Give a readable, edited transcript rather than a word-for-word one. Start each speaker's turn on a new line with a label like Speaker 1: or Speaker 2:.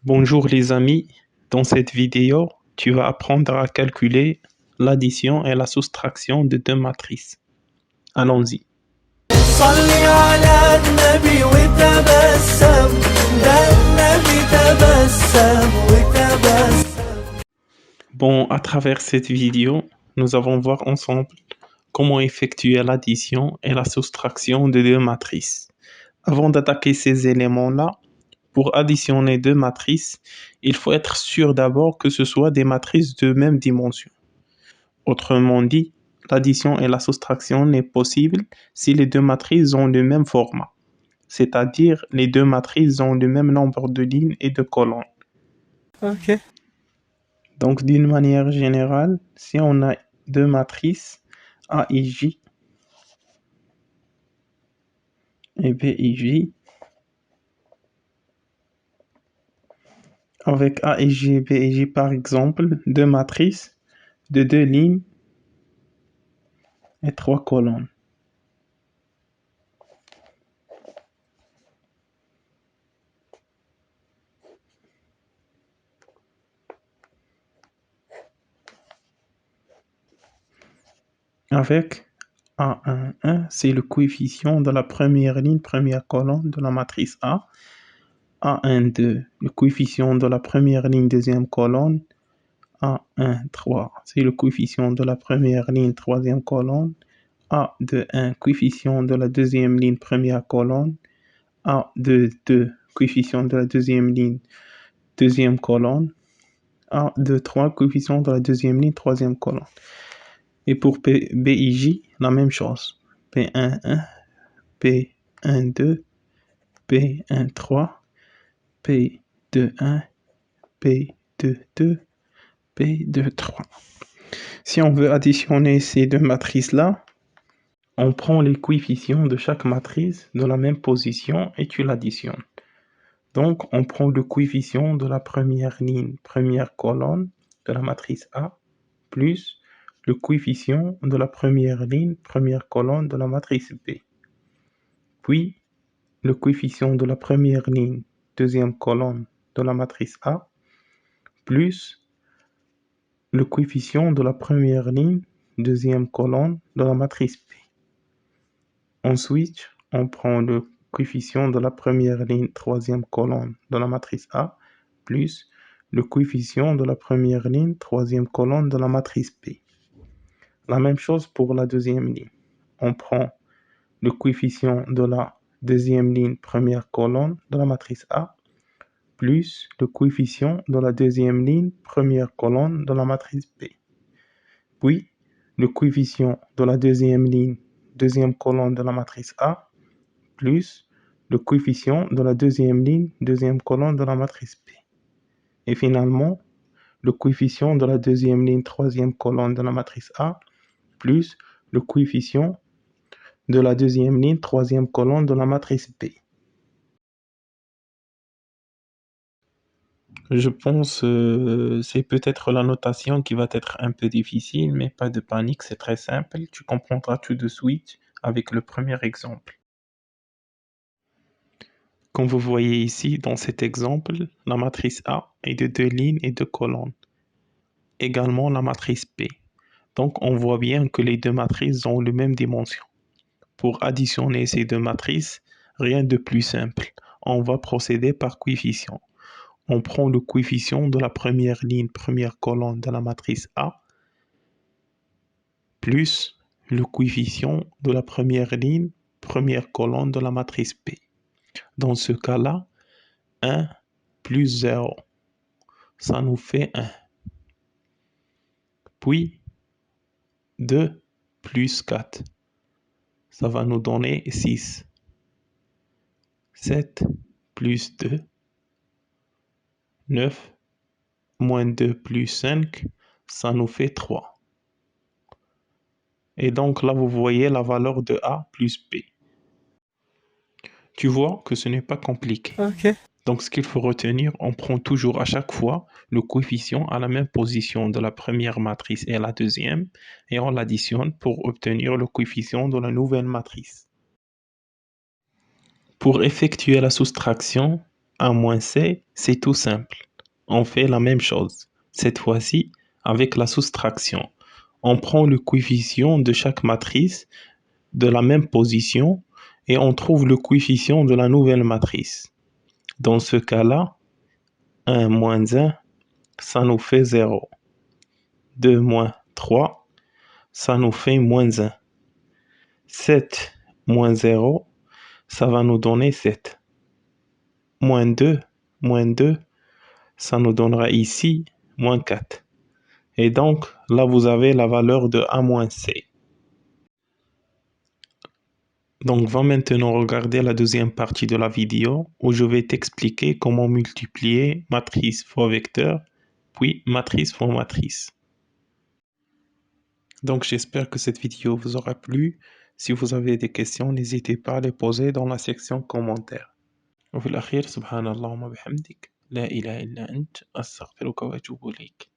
Speaker 1: Bonjour les amis, dans cette vidéo, tu vas apprendre à calculer l'addition et la soustraction de deux matrices. Allons-y.
Speaker 2: صلي على النبي وتبسم ده النبي تبسم وتبسم.
Speaker 1: Bon, à travers cette vidéo, nous allons voir ensemble comment effectuer l'addition et la soustraction de deux matrices. Avant d'attaquer ces éléments-là, pour additionner deux matrices, il faut être sûr d'abord que ce soit des matrices de même dimension. Autrement dit, l'addition et la soustraction n'est possible si les deux matrices ont le même format, c'est-à-dire les deux matrices ont le même nombre de lignes et de colonnes.
Speaker 2: Ok.
Speaker 1: Donc, d'une manière générale, si on a deux matrices A et J et B et J, avec A et J, B et J par exemple, deux matrices de deux lignes et trois colonnes. Avec A11, c'est le coefficient de la première ligne, première colonne de la matrice A. A12, le coefficient de la première ligne, deuxième colonne. A13, c'est le coefficient de la première ligne, troisième colonne. A21, coefficient de la deuxième ligne, première colonne. A22, coefficient de la deuxième ligne, deuxième colonne. A23, coefficient de la deuxième ligne, troisième colonne. Et pour BIJ, la même chose. P11, P12, P13, P21, P22, P23. Si on veut additionner ces deux matrices-là, on prend les coefficients de chaque matrice dans la même position et tu l'additionnes. Donc, on prend le coefficient de la première ligne, première colonne de la matrice A, plus le coefficient de la première ligne, première colonne de la matrice B. Puis, le coefficient de la première ligne, deuxième colonne de la matrice A, plus le coefficient de la première ligne, deuxième colonne de la matrice B. Ensuite, on prend le coefficient de la première ligne, troisième colonne de la matrice A, plus le coefficient de la première ligne, troisième colonne de la matrice B. La même chose pour la deuxième ligne. On prend le coefficient de la deuxième ligne, première colonne de la matrice A, plus le coefficient de la deuxième ligne, première colonne de la matrice B. Puis, le coefficient de la deuxième ligne, deuxième colonne de la matrice A, plus le coefficient de la deuxième ligne, deuxième colonne de la matrice B. Et finalement, le coefficient de la deuxième ligne, troisième colonne de la matrice A, plus le coefficient de la deuxième ligne, troisième colonne de la matrice B. Je pense c'est peut-être la notation qui va être un peu difficile, mais pas de panique, c'est très simple. Tu comprendras tout de suite avec le premier exemple. Comme vous voyez ici, dans cet exemple, la matrice A est de deux lignes et deux colonnes. Également la matrice B. Donc on voit bien que les deux matrices ont la même dimension. Pour additionner ces deux matrices, rien de plus simple. On va procéder par coefficient. On prend le coefficient de la première ligne, première colonne de la matrice A, plus le coefficient de la première ligne, première colonne de la matrice B. Dans ce cas-là, 1 plus 0, ça nous fait 1. Puis, 2 plus 4, ça va nous donner 6. 7 plus 2, 9, moins 2 plus 5, ça nous fait 3. Et donc là, vous voyez la valeur de A plus B. Tu vois que ce n'est pas compliqué.
Speaker 2: Ok.
Speaker 1: Donc ce qu'il faut retenir, on prend toujours à chaque fois le coefficient à la même position de la première matrice et la deuxième, et on l'additionne pour obtenir le coefficient de la nouvelle matrice. Pour effectuer la soustraction, A moins C, c'est tout simple. On fait la même chose. Cette fois-ci, avec la soustraction. On prend le coefficient de chaque matrice de la même position et on trouve le coefficient de la nouvelle matrice. Dans ce cas-là, 1 moins 1, ça nous fait 0. 2 moins 3, ça nous fait moins 1. 7 moins 0, ça va nous donner 7. Moins 2, ça nous donnera ici moins 4. Et donc, là, vous avez la valeur de A moins C. Donc, va maintenant regarder la deuxième partie de la vidéo où je vais t'expliquer comment multiplier matrice fois vecteur, puis matrice fois matrice. Donc, j'espère que cette vidéo vous aura plu. Si vous avez des questions, n'hésitez pas à les poser dans la section commentaires. وفي الأخير سبحان الله وبحمدك لا إله إلا أنت أستغفرك وأتوب إليك